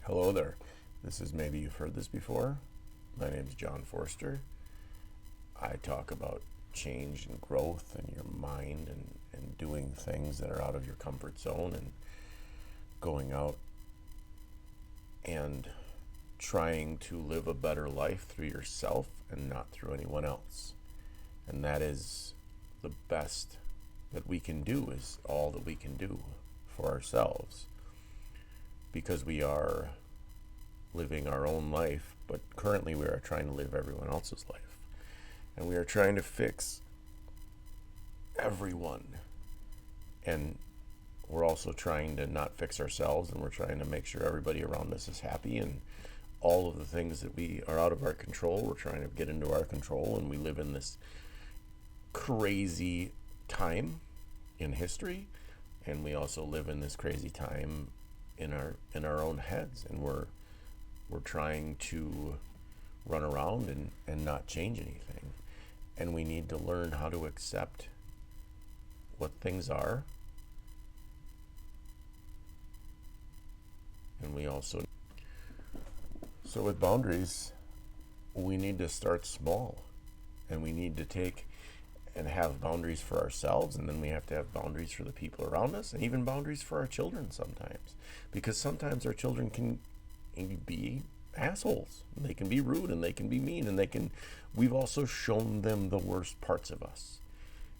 Hello there. This is maybe you've heard this before. My name is John Forster. I talk about change and growth in your mind and doing things that are out of your comfort zone and going out and trying to live a better life through yourself and not through anyone else. And that is the best that we can do, is all that we can do for ourselves, because we are living our own life, but currently we are trying to live everyone else's life. And we are trying to fix everyone. And we're also trying to not fix ourselves, and we're trying to make sure everybody around us is happy, and all of the things that we are out of our control, we're trying to get into our control. And we live in this crazy time in history, and we also live in this crazy time in our own heads, and we're trying to run around and not change anything. And we need to learn how to accept what things are. And we also, so with boundaries, we need to start small, and we need to take and have boundaries for ourselves, and then we have to have boundaries for the people around us, and even boundaries for our children sometimes, because sometimes our children can be assholes. They can be rude, and they can be mean, and we've also shown them the worst parts of us,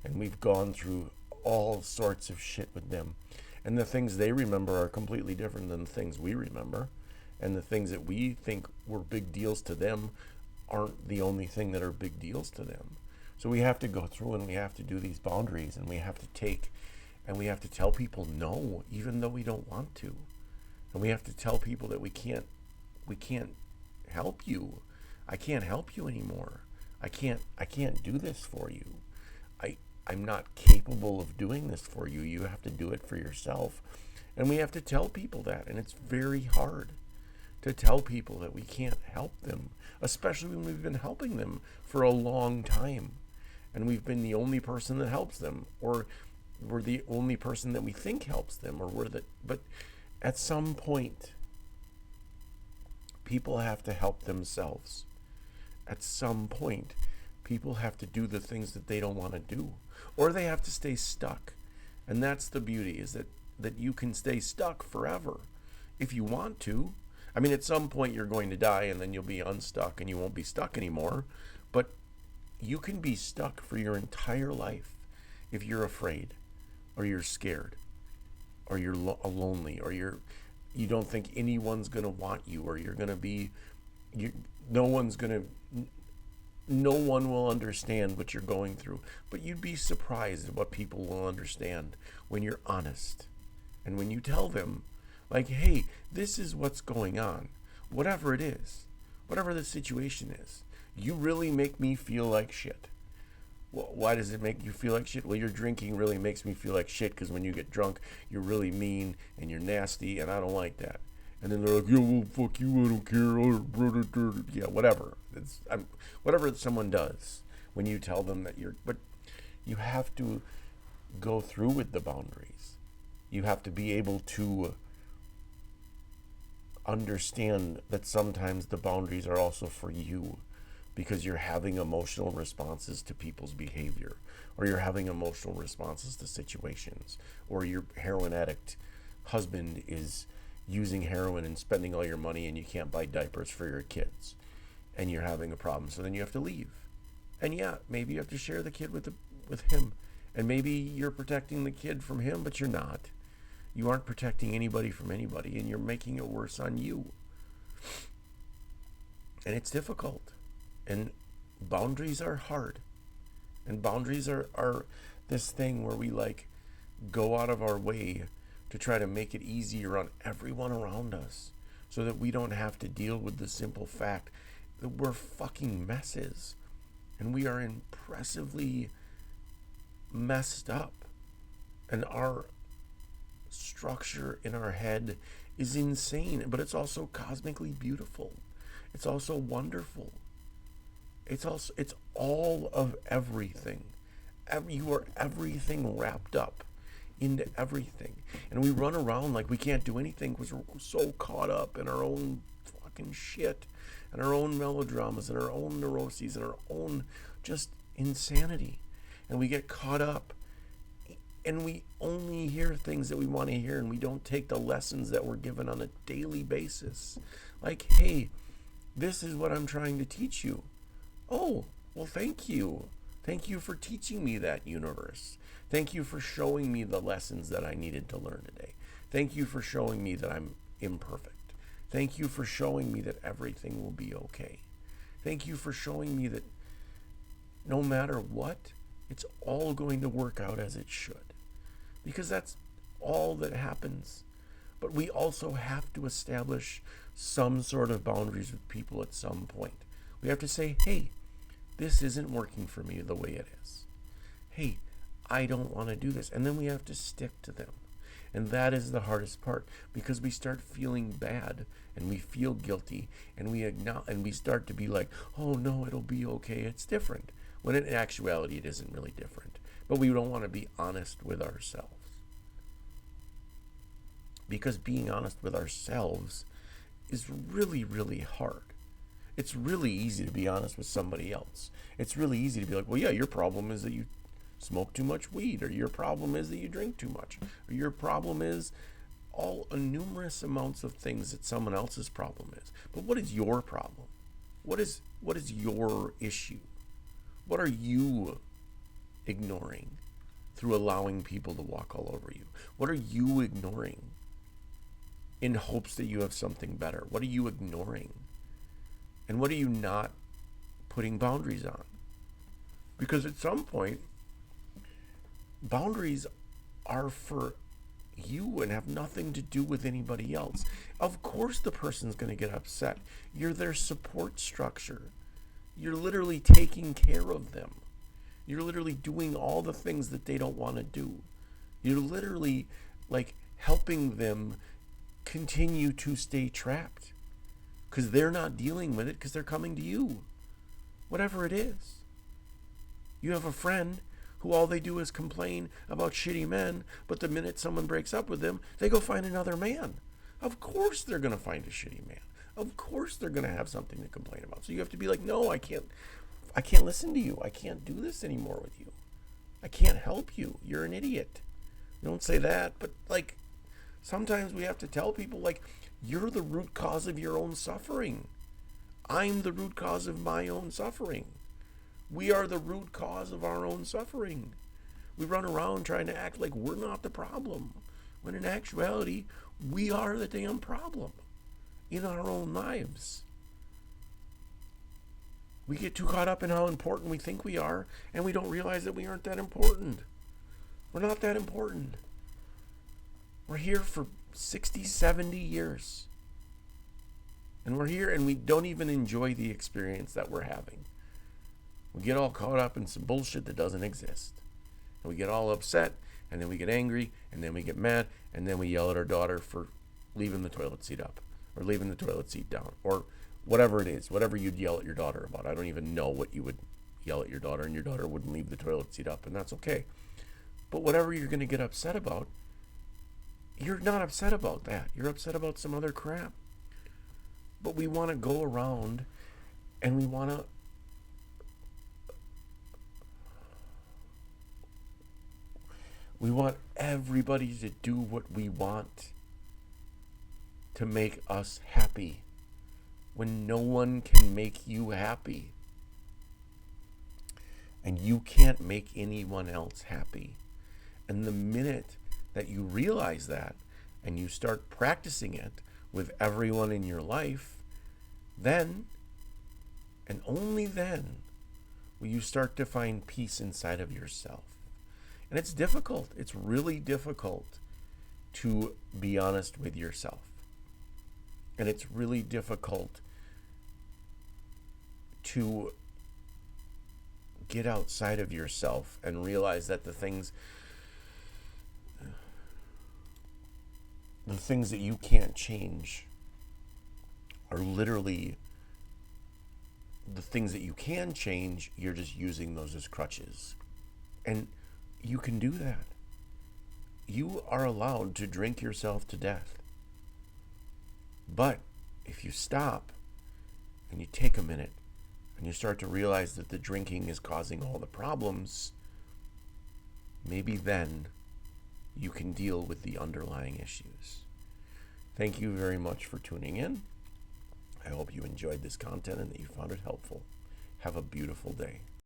and we've gone through all sorts of shit with them, and the things they remember are completely different than the things we remember, and the things that we think were big deals to them aren't the only thing that are big deals to them. So we have to go through, and we have to do these boundaries, and we have to take, and we have to tell people no, even though we don't want to. And we have to tell people that we can't help you. I can't help you anymore. I can't do this for you. I'm not capable of doing this for you. You have to do it for yourself. And we have to tell people that, and it's very hard to tell people that we can't help them, especially when we've been helping them for a long time, and we've been the only person that helps them, or we're the only person that we think helps them, but at some point, people have to help themselves. At some point, people have to do the things that they don't want to do, or they have to stay stuck. And that's the beauty, is that you can stay stuck forever if you want to. I mean, at some point you're going to die, and then you'll be unstuck and you won't be stuck anymore. But you can be stuck for your entire life if you're afraid, or you're scared, or you're lonely, or you don't think anyone's going to want you, or you're going to be, no one will understand what you're going through. But you'd be surprised at what people will understand when you're honest. And when you tell them, like, hey, this is what's going on, whatever it is, whatever the situation is, you really make me feel like shit. Well, why does it make you feel like shit? Well, your drinking really makes me feel like shit, because when you get drunk, you're really mean and you're nasty, and I don't like that. And then they're like, yo, well, fuck you, I don't care. Yeah, whatever. Whatever someone does when you tell them that but you have to go through with the boundaries. You have to be able to understand that sometimes the boundaries are also for you, because you're having emotional responses to people's behavior, or you're having emotional responses to situations, or your heroin addict husband is using heroin and spending all your money, and you can't buy diapers for your kids, and you're having a problem, so then you have to leave. And yeah, maybe you have to share the kid with him, and maybe you're protecting the kid from him, but you're not. You aren't protecting anybody from anybody, and you're making it worse on you. And it's difficult. And boundaries are hard. And boundaries are this thing where we go out of our way to try to make it easier on everyone around us, so that we don't have to deal with the simple fact that we're fucking messes. And we are impressively messed up. And our structure in our head is insane, but it's also cosmically beautiful. It's also wonderful. It's all of everything. You are everything wrapped up into everything. And we run around like we can't do anything because we're so caught up in our own fucking shit and our own melodramas and our own neuroses and our own just insanity. And we get caught up and we only hear things that we want to hear, and we don't take the lessons that we're given on a daily basis. Like, hey, this is what I'm trying to teach you. Oh, well, thank you. Thank you for teaching me that, universe. Thank you for showing me the lessons that I needed to learn today. Thank you for showing me that I'm imperfect. Thank you for showing me that everything will be okay. Thank you for showing me that no matter what, it's all going to work out as it should. Because that's all that happens. But we also have to establish some sort of boundaries with people at some point. We have to say, hey, this isn't working for me the way it is. Hey, I don't want to do this. And then we have to stick to them. And that is the hardest part, because we start feeling bad and we feel guilty and we start to be like, oh no, it'll be okay. It's different. When in actuality, it isn't really different. But we don't want to be honest with ourselves. Because being honest with ourselves is really, really hard. It's really easy to be honest with somebody else. It's really easy to be like, well, yeah, your problem is that you smoke too much weed, or your problem is that you drink too much, or your problem is all numerous amounts of things that someone else's problem is. But what is your problem? What is your issue? What are you ignoring through allowing people to walk all over you? What are you ignoring in hopes that you have something better? What are you ignoring? And what are you not putting boundaries on? Because at some point, boundaries are for you and have nothing to do with anybody else. Of course the person's going to get upset. You're their support structure. You're literally taking care of them. You're literally doing all the things that they don't want to do. You're literally like helping them continue to stay trapped because they're not dealing with it because they're coming to you. Whatever it is. You have a friend who all they do is complain about shitty men, but the minute someone breaks up with them, they go find another man. Of course they're going to find a shitty man. Of course they're going to have something to complain about. So you have to be like, no, I can't listen to you. I can't do this anymore with you. I can't help you. You're an idiot. Don't say that, but like sometimes we have to tell people like, you're the root cause of your own suffering. I'm the root cause of my own suffering. We are the root cause of our own suffering. We run around trying to act like we're not the problem, when in actuality, we are the damn problem in our own lives. We get too caught up in how important we think we are, and we don't realize that we aren't that important. We're not that important. We're here for 60, 70 years. And we're here and we don't even enjoy the experience that we're having. We get all caught up in some bullshit that doesn't exist. And we get all upset, and then we get angry, and then we get mad, and then we yell at our daughter for leaving the toilet seat up, or leaving the toilet seat down, or whatever it is, whatever you'd yell at your daughter about. I don't even know what you would yell at your daughter, and your daughter wouldn't leave the toilet seat up, and that's okay. But whatever you're going to get upset about, you're not upset about that. You're upset about some other crap. But we want to go around and we want everybody to do what we want to make us happy when no one can make you happy. And you can't make anyone else happy. And the minute that you realize that and you start practicing it with everyone in your life, then and only then will you start to find peace inside of yourself. And it's difficult. It's really difficult to be honest with yourself. And it's really difficult to get outside of yourself and realize that the things that you can't change are literally the things that you can change. You're just using those as crutches. And you can do that. you are allowed to drink yourself to death. But if you stop and you take a minute and you start to realize that the drinking is causing all the problems, maybe then you can deal with the underlying issues. Thank you very much for tuning in. I hope you enjoyed this content and that you found it helpful. Have a beautiful day.